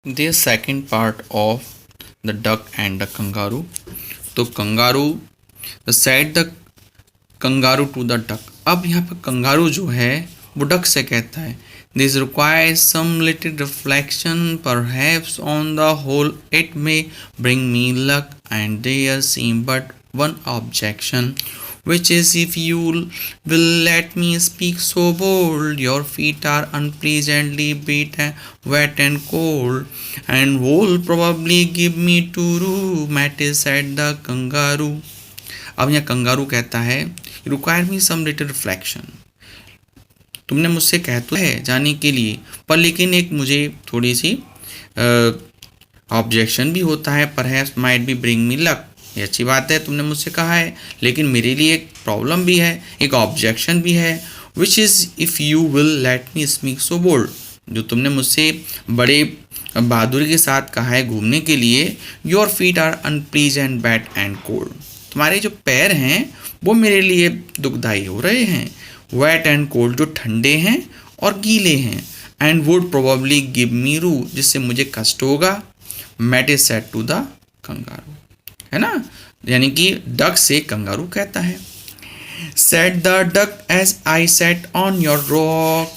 The second part of the duck and the kangaroo. तो kangaroo said the kangaroo to the duck. अब यहाँ पर kangaroo जो है वो डक से कहता है this requires some little reflection perhaps on the whole it may bring me luck and there seem but one objection which is if you will let me speak so bold, your feet are unpleasantly wet and cold, and will probably give me to rheumatism, said the kangaroo. अब यहाँ kangaroo कहता है require मी सम little reflection, तुमने मुझसे कह तो है जाने के लिए, पर लेकिन एक मुझे थोड़ी सी ऑब्जेक्शन भी होता है. Perhaps might be bring me luck, ये अच्छी बात है तुमने मुझसे कहा है, लेकिन मेरे लिए एक प्रॉब्लम भी है, एक ऑब्जेक्शन भी है. Which is if you will let me speak so bold, जो तुमने मुझसे बड़े बहादुरी के साथ कहा है घूमने के लिए. Your feet are unpleasant bad and cold, तुम्हारे जो पैर हैं वो मेरे लिए दुखदाई हो रहे हैं. वेट एंड कोल्ड, जो ठंडे हैं और गीले हैं. And would probably give me roo, जिससे मुझे कष्ट होगा. That is said to the kangaroo, है ना, यानी कि डक से कंगारू कहता है. Said the duck as I sat on your rock,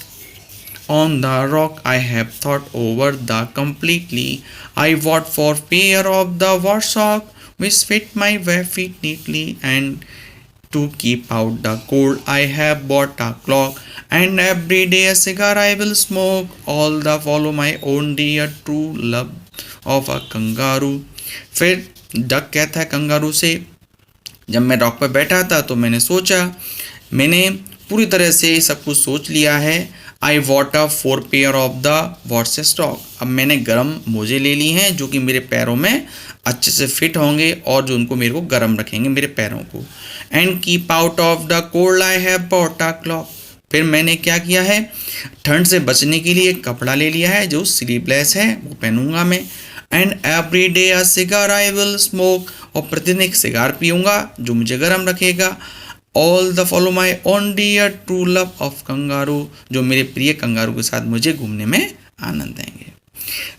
on the rock I have thought over the completely. I bought for pair of the warsock which fit my bare feet neatly, and to keep out the cold I have bought a clock, and every day a cigar I will smoke, all the follow my own dear true love of a kangaroo. फिर duck कहता है kangaroo से, जब मैं rock पर बैठा था तो मैंने सोचा, मैंने पूरी तरह से सब कुछ सोच लिया है. I what a 4 pair of the watts stock, अब मैंने गर्म मोजे ले ली हैं जो कि मेरे पैरों में अच्छे से फिट होंगे और जो उनको मेरे को गर्म रखेंगे मेरे पैरों को. And keep out of the cold I have bought a clock, फिर मैंने क्या किया है, ठंड से बचने के लिए एक कपड़ा ले लिया है जो स्लीवलेस है, वो पहनूंगा मैं. And every day a cigar I will smoke, और प्रतिदिन एक सिगार पीऊँगा जो मुझे गर्म रखेगा. All the follow my own dear true love of kangaroo, जो मेरे प्रिय कंगारू के साथ मुझे घूमने में आनंद देंगे.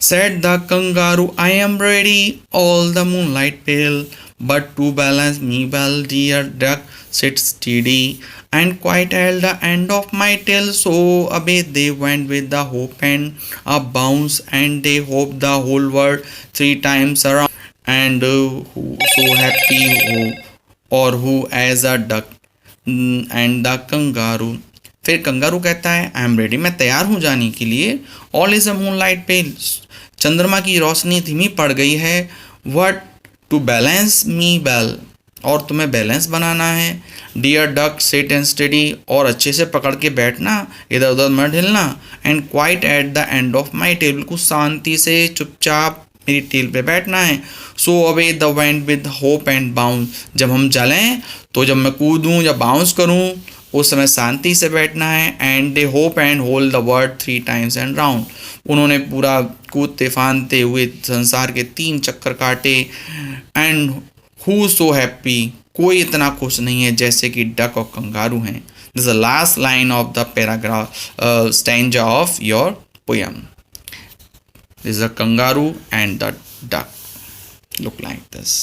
Said the kangaroo I am ready all the moonlight pale, but to balance me well dear duck sit steady, and quite at the end of my tale, so away they went with the hope and a bounce, and they hoped the whole world 3 times around, and who so happy who or who as a duck and the kangaroo. फिर kangaroo कहता है आई am ready, मैं तैयार हूँ जाने के लिए. All is a moon light pale, चंद्रमा की रोशनी धीमी पड़ गई है. What to balance me well, और तुम्हें बैलेंस बनाना है. Dear duck sit and study, और अच्छे से पकड़ के बैठना, इधर उधर मत हिलना. And quite at the end of my tail, कुछ शांति से चुपचाप मेरी टेल पे बैठना है. So away they went with hop and bounce, जब हम चलें तो जब मैं कूदूँ या बाउंस करूँ उस समय शांति से बैठना है. And they hope and hold the world 3 times and round, उन्होंने पूरा कूदते फानते हुए संसार के 3 चक्कर काटे. एंड हु सो हैप्पी, कोई इतना खुश नहीं है जैसे कि डक और कंगारू हैं. This the last line of the paragraph stanza of your poem. This the kangaroo and the duck look like this.